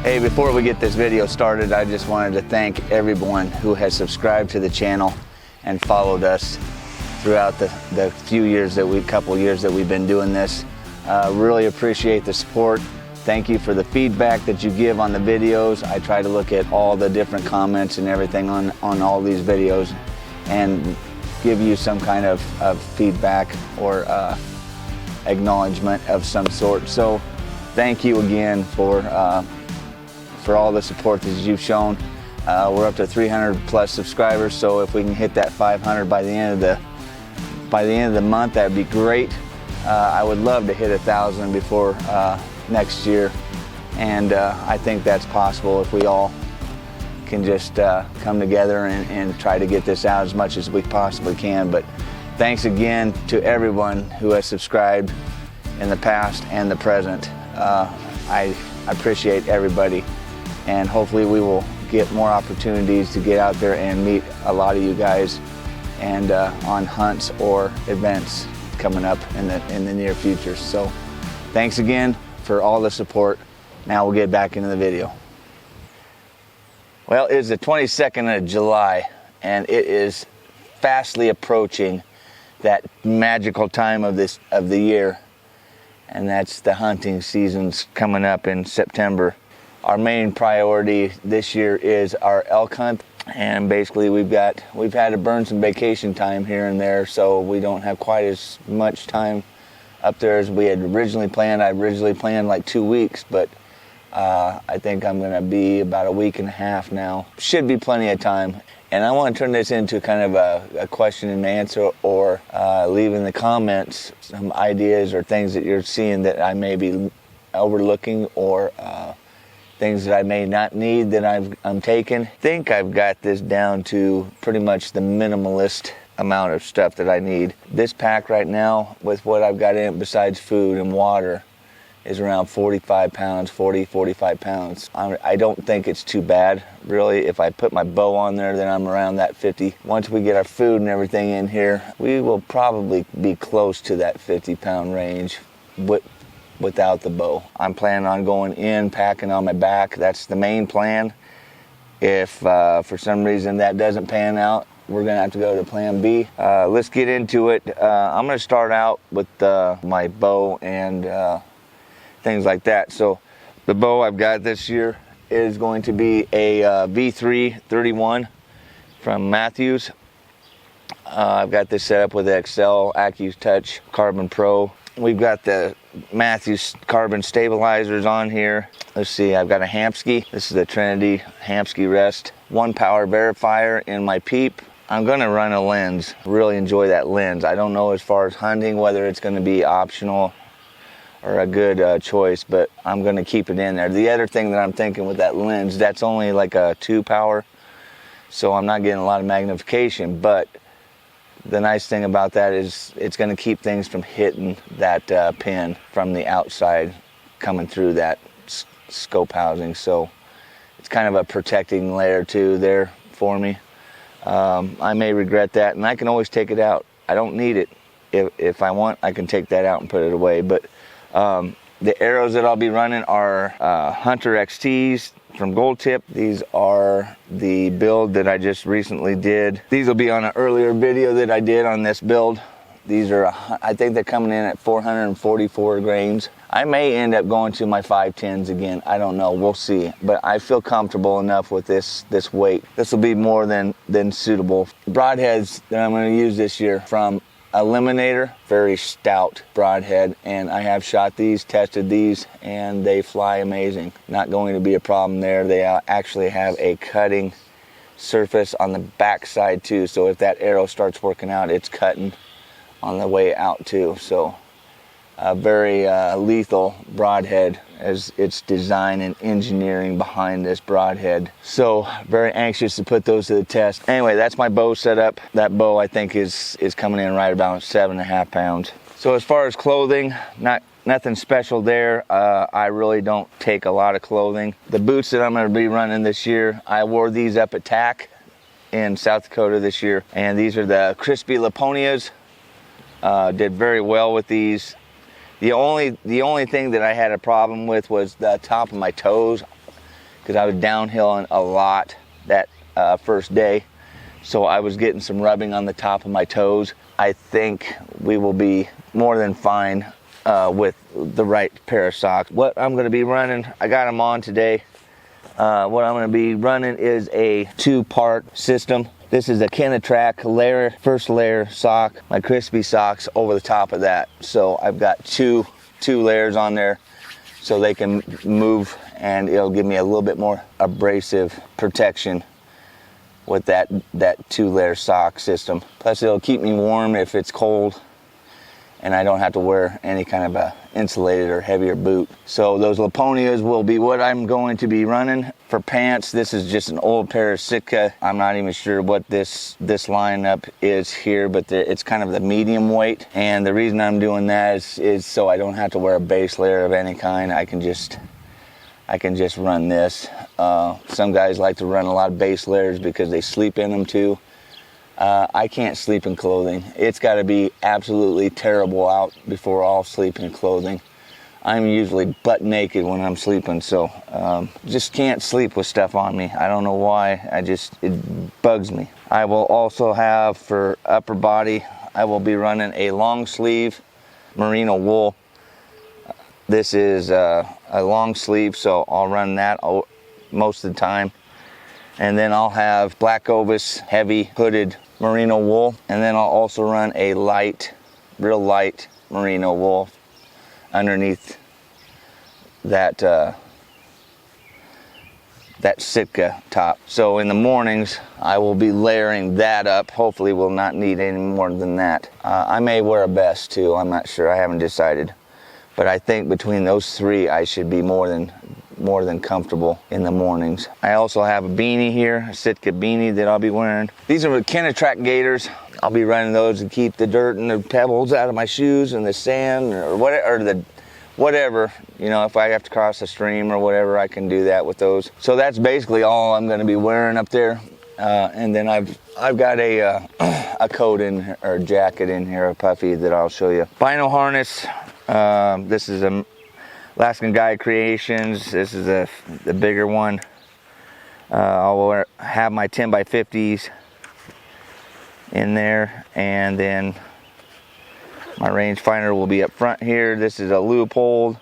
Hey, before we get this video started, I just wanted to thank everyone who has subscribed to the channel and followed us throughout the couple years that we've been doing this. Really appreciate the support. Thank you for the feedback that you give on the videos. I try to look at all the different comments and everything on all these videos and give you some kind of feedback or acknowledgement of some sort. So thank you again for all the support that you've shown. We're up to 300 plus subscribers, so if we can hit that 500 by the end of the month, that'd be great. I would love to hit 1,000 before next year, and I think that's possible if we all can just come together and try to get this out as much as we possibly can. But thanks again to everyone who has subscribed in the past and the present. I appreciate everybody, and hopefully we will get more opportunities to get out there and meet a lot of you guys and on hunts or events coming up in the near future. So thanks again for all the support. Now we'll get back into the video. Well, it is the 22nd of July, and it is fastly approaching that magical time of the year, and that's the hunting season's coming up in September. Our main priority this year is our elk hunt, and basically we've had to burn some vacation time here and there, so we don't have quite as much time up there as we had originally planned. I originally planned like 2 weeks, but I think I'm going to be about a week and a half now. Should be plenty of time. And I want to turn this into kind of a question and answer, or leave in the comments some ideas or things that you're seeing that I may be overlooking, or things that I may not need that I'm taking. I think I've got this down to pretty much the minimalist amount of stuff that I need. This pack right now, with what I've got in it besides food and water, is around 45 pounds, 45 pounds. I don't think it's too bad, really. If I put my bow on there, then I'm around that 50. Once we get our food and everything in here, we will probably be close to that 50-pound range without the bow. I'm planning on going in, packing on my back. That's the main plan. If for some reason that doesn't pan out, we're gonna have to go to plan B. Let's get into it. I'm gonna start out with my bow and things like that. So the bow I've got this year is going to be a V3 31 from Matthews. I've got this set up with the Excel AccuTouch Carbon Pro. We've got the Matthews carbon stabilizers on here. Let's see, I've got a Hamskea. This is the Trinity Hamskea Rest 1 power verifier in my peep. I'm gonna run a lens. Really enjoy that lens. I don't know as far as hunting whether it's gonna be optional or a good choice, but I'm gonna keep it in there. The other thing that I'm thinking with that lens, that's only like a 2 power, so I'm not getting a lot of magnification, but the nice thing about that is it's going to keep things from hitting that pin from the outside coming through that scope housing. So it's kind of a protecting layer too there for me. I may regret that, and I can always take it out. I don't need it. If I want, I can take that out and put it away. But the arrows that I'll be running are Hunter XTs from Gold Tip. These are the build that I just recently did. These will be on an earlier video that I did on this build. These are, I think they're coming in at 444 grains. I may end up going to my 510s again. I don't know, we'll see. But I feel comfortable enough with this weight. This will be more than suitable. Broadheads that I'm gonna use this year from Eliminator, very stout broadhead, and I have shot these, tested these, and they fly amazing. Not going to be a problem there. They actually have a cutting surface on the back side too, so if that arrow starts working out, it's cutting on the way out too. So a very lethal broadhead as its design and engineering behind this broadhead. So very anxious to put those to the test. Anyway, that's my bow setup. That bow I think is coming in right about 7.5 pounds. So as far as clothing, nothing special there. I really don't take a lot of clothing. The boots that I'm going to be running this year, I wore these up at TAC in South Dakota this year, and these are the Crispy Laponias. Did very well with these. The only thing that I had a problem with was the top of my toes. because I was downhilling a lot that first day. So I was getting some rubbing on the top of my toes. I think we will be more than fine with the right pair of socks. What I'm going to be running, I got them on today. What I'm going to be running is a 2-part system. This is a Kenetrack layer, first layer sock, my crispy socks over the top of that. So I've got two layers on there so they can move, and it'll give me a little bit more abrasive protection with that 2-layer sock system. Plus it'll keep me warm if it's cold, and I don't have to wear any kind of a insulated or heavier boot. So those Laponias will be what I'm going to be running. For pants, this is just an old pair of Sitka. I'm not even sure what this lineup is here, but it's kind of the medium weight. And the reason I'm doing that is so I don't have to wear a base layer of any kind. I can just run this. Some guys like to run a lot of base layers because they sleep in them too. I can't sleep in clothing. It's got to be absolutely terrible out before I'll sleep in clothing. I'm usually butt naked when I'm sleeping, so just can't sleep with stuff on me. I don't know why. It bugs me. I will also have, for upper body, I will be running a long sleeve merino wool. This is a long sleeve, so I'll run that most of the time. And then I'll have Black Ovis heavy hooded merino wool, and then I'll also run a real light merino wool underneath that Sitka top. So in the mornings I will be layering that up. Hopefully we'll not need any more than that. I may wear a vest too. I'm not sure. I haven't decided, but I think between those 3 I should be more than comfortable in the mornings. I also have a beanie here, a Sitka beanie that I'll be wearing. These are the Kenetrack gaiters. I'll be running those to keep the dirt and the pebbles out of my shoes and the sand or whatever, you know, if I have to cross a stream or whatever, I can do that with those. So that's basically all I'm going to be wearing up there. And then I've got a coat or jacket in here, a puffy, that I'll show you. Bino harness. This is a Alaskan Guide Creations. This is the bigger one. I'll have my 10x50s in there, and then my rangefinder will be up front here. This is a Leupold.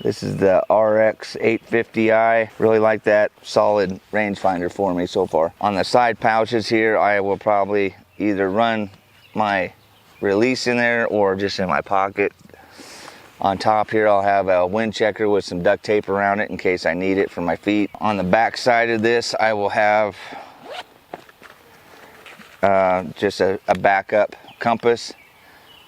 This is the RX 850i. Really like that. Solid rangefinder for me so far. On the side pouches here, I will probably either run my release in there or just in my pocket. On top here, I'll have a wind checker with some duct tape around it in case I need it for my feet. On the back side of this, I will have just a backup compass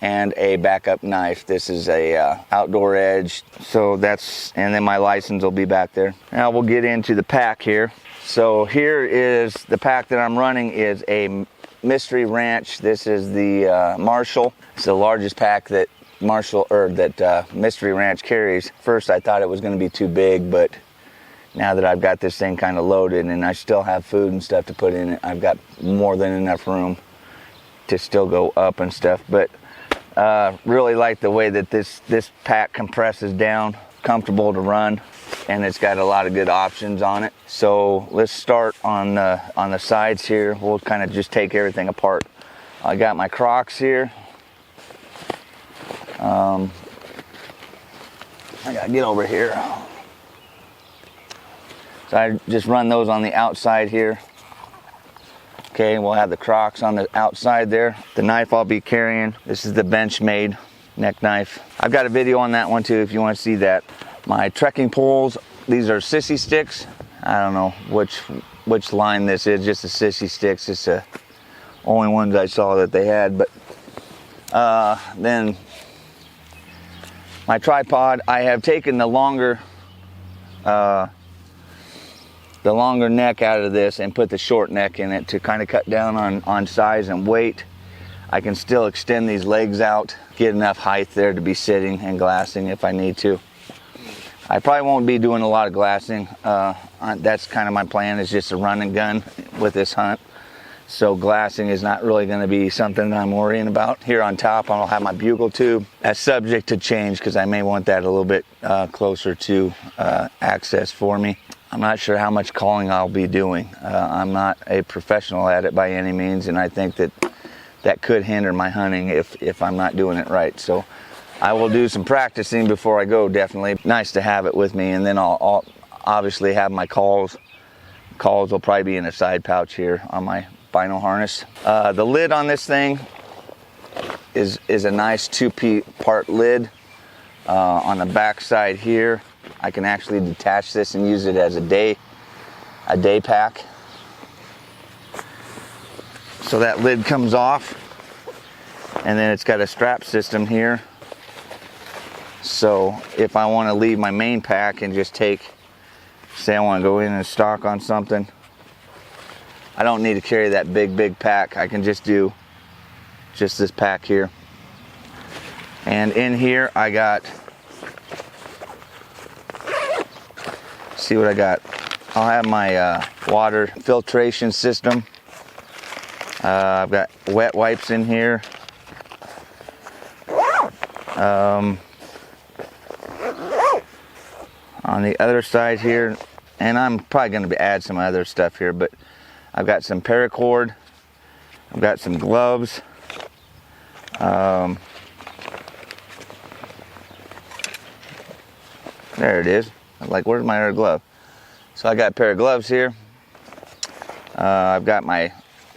and a backup knife. This is a outdoor edge, so that's, and then my license will be back there. Now we'll get into the pack here. So here is the pack that I'm running, is a Mystery Ranch. This is the Marshall. It's the largest pack that Mystery Ranch carries. First I thought it was going to be too big, but now that I've got this thing kind of loaded and I still have food and stuff to put in it, I've got more than enough room to still go up and stuff. But really like the way that this pack compresses down, comfortable to run, and it's got a lot of good options on it. So let's start on the sides here. We'll kind of just take everything apart. I got my Crocs here. I gotta get over here. So I just run those on the outside here. Okay, we'll have the Crocs on the outside there. The knife I'll be carrying, this is the Benchmade neck knife. I've got a video on that one too if you want to see that. My trekking poles, these are Sissy Sticks. I don't know which line this is, just the Sissy Sticks. It's the only ones I saw that they had. But then my tripod, I have taken the longer neck out of this and put the short neck in it to kind of cut down on size and weight. I can still extend these legs out, get enough height there to be sitting and glassing if I need to. I probably won't be doing a lot of glassing. That's kind of my plan, is just a run and gun with this hunt. So glassing is not really going to be something that I'm worrying about. Here on top, I'll have my bugle tube. That's subject to change because I may want that a little bit closer to access for me. I'm not sure how much calling I'll be doing. I'm not a professional at it by any means, and I think that could hinder my hunting if I'm not doing it right. So I will do some practicing before I go, definitely. Nice to have it with me, and then I'll obviously have my calls. Calls will probably be in a side pouch here on my vinyl harness. The lid on this thing is a nice two-part lid. On the back side here, I can actually detach this and use it as a day pack. So that lid comes off, and then it's got a strap system here. So if I want to leave my main pack and just take, say I want to go in and stock on something, I don't need to carry that big pack. I can just do just this pack here. And in here I got, see what I got. I'll have my water filtration system. I've got wet wipes in here. On the other side here, and I'm probably going to add some other stuff here, but I've got some paracord. I've got some gloves. There it is. I'm like, where's my other glove? So I got a pair of gloves here. I've got my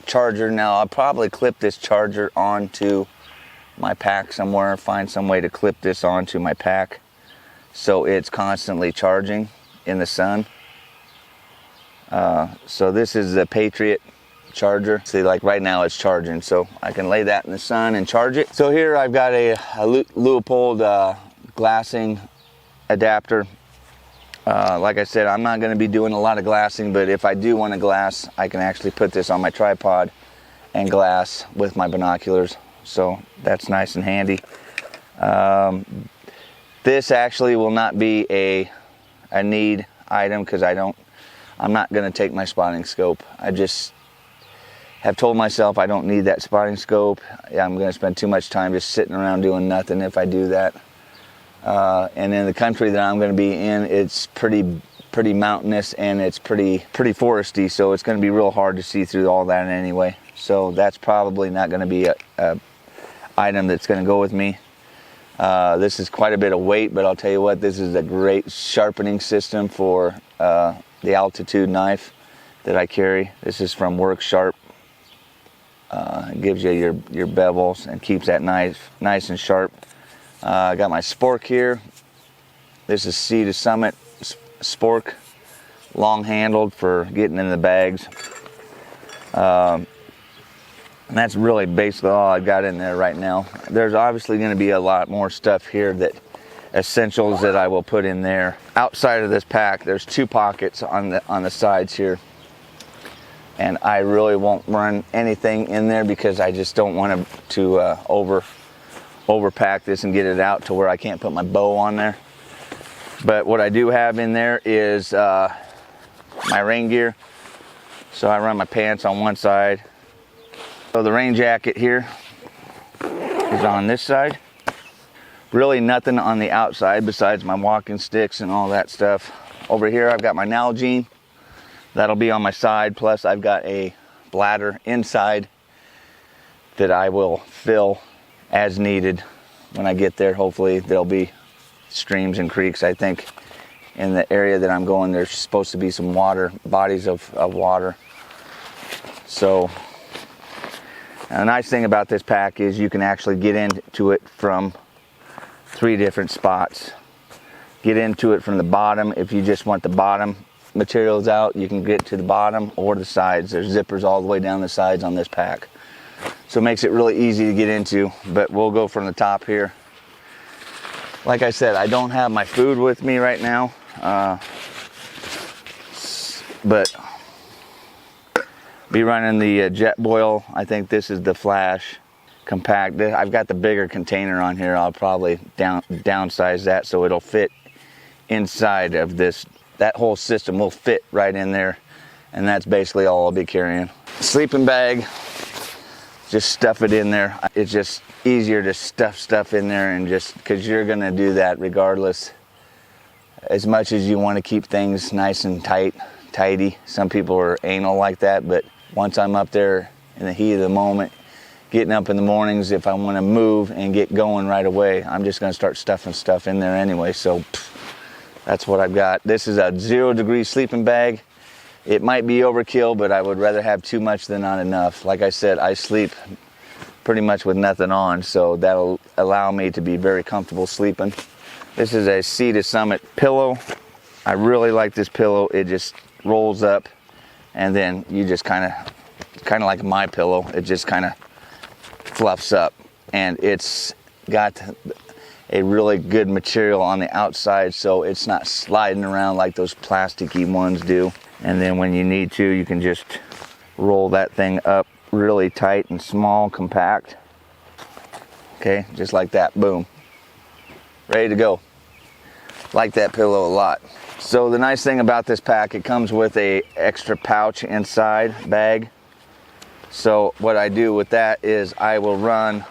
charger. Now I'll probably clip this charger onto my pack somewhere, find some way to clip this onto my pack so it's constantly charging in the sun. So this is the Patriot Charger. See, like right now it's charging, so I can lay that in the sun and charge it. So here I've got a Leupold glassing adapter. Like I said, I'm not going to be doing a lot of glassing, but if I do want to glass, I can actually put this on my tripod and glass with my binoculars. So that's nice and handy. This actually will not be a need item because I'm not going to take my spotting scope. I just have told myself I don't need that spotting scope. I'm going to spend too much time just sitting around doing nothing if I do that. And in the country that I'm going to be in, it's pretty mountainous and it's pretty foresty, so it's going to be real hard to see through all that anyway. So that's probably not going to be a item that's going to go with me. This is quite a bit of weight, but I'll tell you what, this is a great sharpening system for the altitude knife that I carry. This is from Work Sharp. It gives you your bevels and keeps that knife nice and sharp. I got my spork here. This is Sea to Summit spork, long handled for getting in the bags. And that's really basically all I've got in there right now. There's obviously going to be a lot more stuff here, that essentials that I will put in there. Outside of this pack, there's 2 pockets on the sides here, and I really won't run anything in there because I just don't want to overpack this and get it out to where I can't put my bow on there. But what I do have in there is my rain gear. So I run my pants on one side. So the rain jacket here is on this side. Really nothing on the outside besides my walking sticks and all that stuff. Over here I've got my Nalgene. That'll be on my side. Plus I've got a bladder inside that I will fill as needed when I get there. Hopefully there'll be streams and creeks. I think in the area that I'm going, there's supposed to be some water, bodies of water. So a nice thing about this pack is you can actually get into it from 3 different spots. Get into it from the bottom. If you just want the bottom materials out, you can get to the bottom or the sides. There's zippers all the way down the sides on this pack. So it makes it really easy to get into, but we'll go from the top here. Like I said, I don't have my food with me right now, but be running the Jetboil. I think this is the Flash Compact. I've got the bigger container on here. I'll probably downsize that so it'll fit inside of this. That whole system will fit right in there, and that's basically all I'll be carrying. Sleeping bag, just stuff it in there. It's just easier to stuff stuff in there, and just because you're gonna do that regardless. as much as you want to keep things nice and tidy. Some people are anal like that, but once I'm up there in the heat of the moment, getting up in the mornings, if I want to move and get going right away, I'm just going to start stuffing stuff in there anyway. So that's what I've got. This is a 0 degree sleeping bag. It might be overkill, but I would rather have too much than not enough. Like I said, I sleep pretty much with nothing on, so that'll allow me to be very comfortable sleeping. This is a Sea to Summit pillow. I really like this pillow. It just rolls up, and then you just kind of like my pillow. It just kind of fluffs up, and it's got a really good material on the outside, so it's not sliding around like those plasticky ones do. And then when you need to, you can just roll that thing up really tight and small, compact. Okay, just like that, boom. Ready to go. Like that pillow a lot. So the nice thing about this pack, it comes with a extra pouch inside bag. So what I do with that is I will run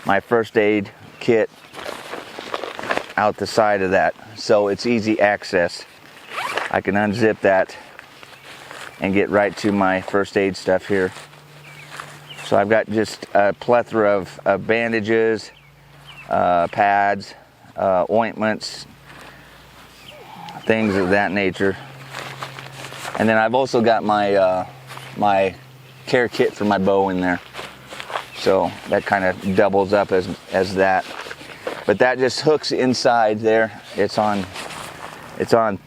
my first aid kit out the side of that, so it's easy access. I can unzip that and get right to my first aid stuff here. So I've got just a plethora of bandages, pads, ointments, things of that nature. And then I've also got my my care kit for my bow in there. So that kind of doubles up as that. But that just hooks inside there. It's on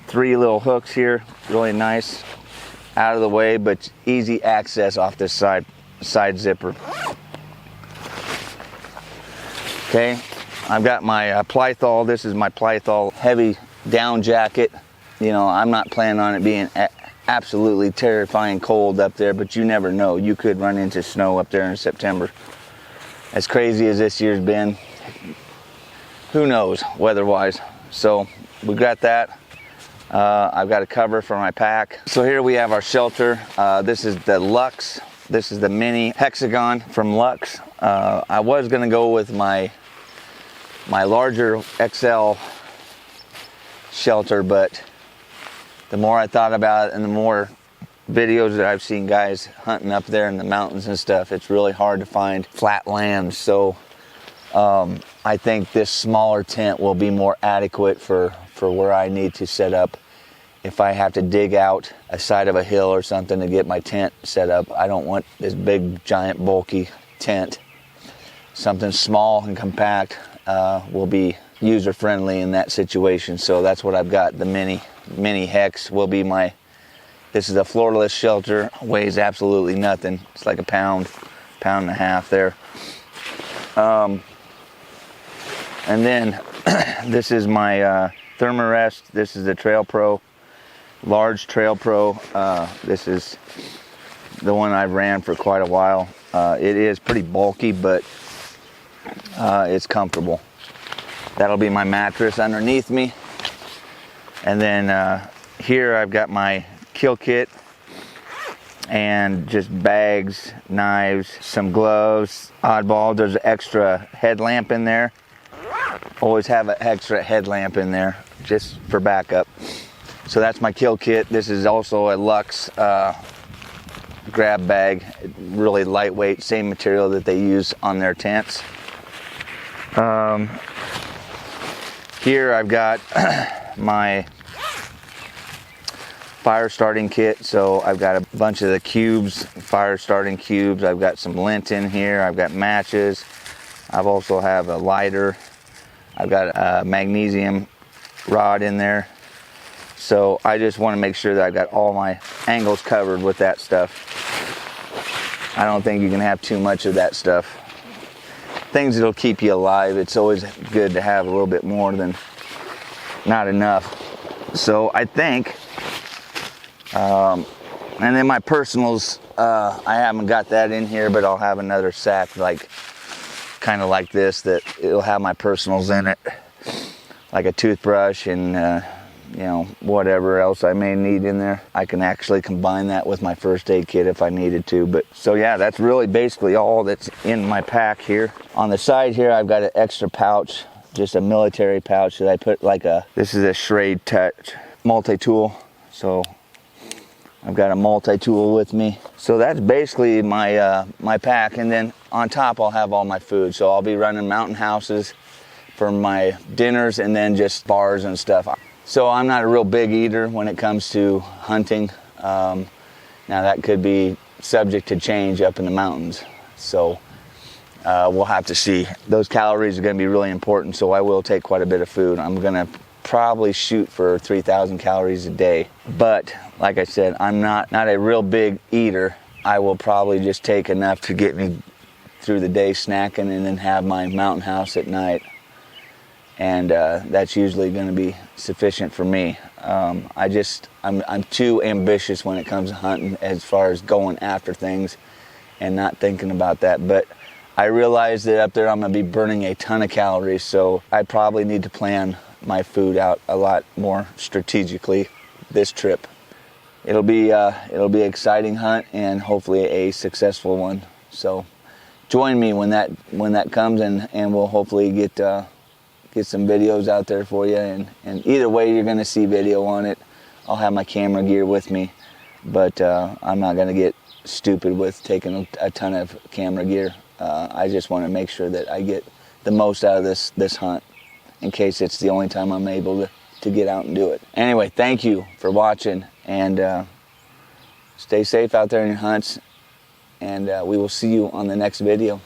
3 little hooks here, really nice, out of the way, but easy access off this side zipper. Okay, I've got my Plythole. This is my Plythole heavy down jacket. You know, I'm not planning on it being absolutely terrifying cold up there, but you never know. You could run into snow up there in September. As crazy as this year's been, who knows weather-wise. So we got that. I've got a cover for my pack. So here we have our shelter. This is the Luxe. This is the mini hexagon from Luxe. I was gonna go with my larger XL shelter, but the more I thought about it and the more videos that I've seen guys hunting up there in the mountains and stuff, it's really hard to find flat land. So I think this smaller tent will be more adequate for where I need to set up. If I have to dig out a side of a hill or something to get my tent set up, I don't want this big, giant, bulky tent. Something small and compact will be user-friendly in that situation. So that's what I've got. The mini hex will be my, this is a Floorless Shelter, weighs absolutely nothing. It's like a pound and a half there. And then this is my Thermarest. This is the Trail Pro, large Trail Pro. This is the one I've ran for quite a while. It is pretty bulky, but it's comfortable. That'll be my mattress underneath me. And then here I've got my kill kit and just bags, knives, some gloves, oddball. There's an extra headlamp in there. Always have an extra headlamp in there just for backup. So that's my kill kit. This is also a Luxe grab bag, really lightweight, same material that they use on their tents. Here I've got my fire starting kit. So I've got a bunch of the cubes, fire starting cubes. I've got some lint in here. I've got matches. I've also have a lighter. I've got a magnesium rod in there. So I just want to make sure that I've got all my angles covered with that stuff. I don't think you can have too much of that stuff. Things that'll keep you alive, it's always good to have a little bit more than not enough. So I think, and then my personals, I haven't got that in here, but I'll have another sack like kind of like this that it'll have my personals in it, like a toothbrush and you know, whatever else I may need in there. I can actually combine that with my first aid kit if I needed to. But so yeah, that's really basically all that's in my pack here. On the side here, I've got an extra pouch just a military pouch that I put like this is a Schrade Touch multi-tool. So I've got a multi-tool with me. So that's basically my my pack, and then on top I'll have all my food. So I'll be running mountain houses for my dinners, and then just bars and stuff. So I'm not a real big eater when it comes to hunting. Now that could be subject to change up in the mountains. So we'll have to see. Those calories are going to be really important, so I will take quite a bit of food. I'm going to probably shoot for 3,000 calories a day. But like I said, I'm not a real big eater. I will probably just take enough to get me through the day snacking, and then have my mountain house at night. And that's usually going to be sufficient for me. I'm too ambitious when it comes to hunting, as far as going after things and not thinking about that. But I realize that up there I'm going to be burning a ton of calories, so I probably need to plan my food out a lot more strategically this trip. It'll be an exciting hunt, and hopefully a successful one. So join me when that comes, and we'll hopefully get some videos out there for you. And either way, you're going to see video on it. I'll have my camera gear with me, but I'm not going to get stupid with taking a ton of camera gear. I just want to make sure that I get the most out of this hunt, in case it's the only time I'm able to get out and do it. Anyway, thank you for watching, and stay safe out there in your hunts, and we will see you on the next video.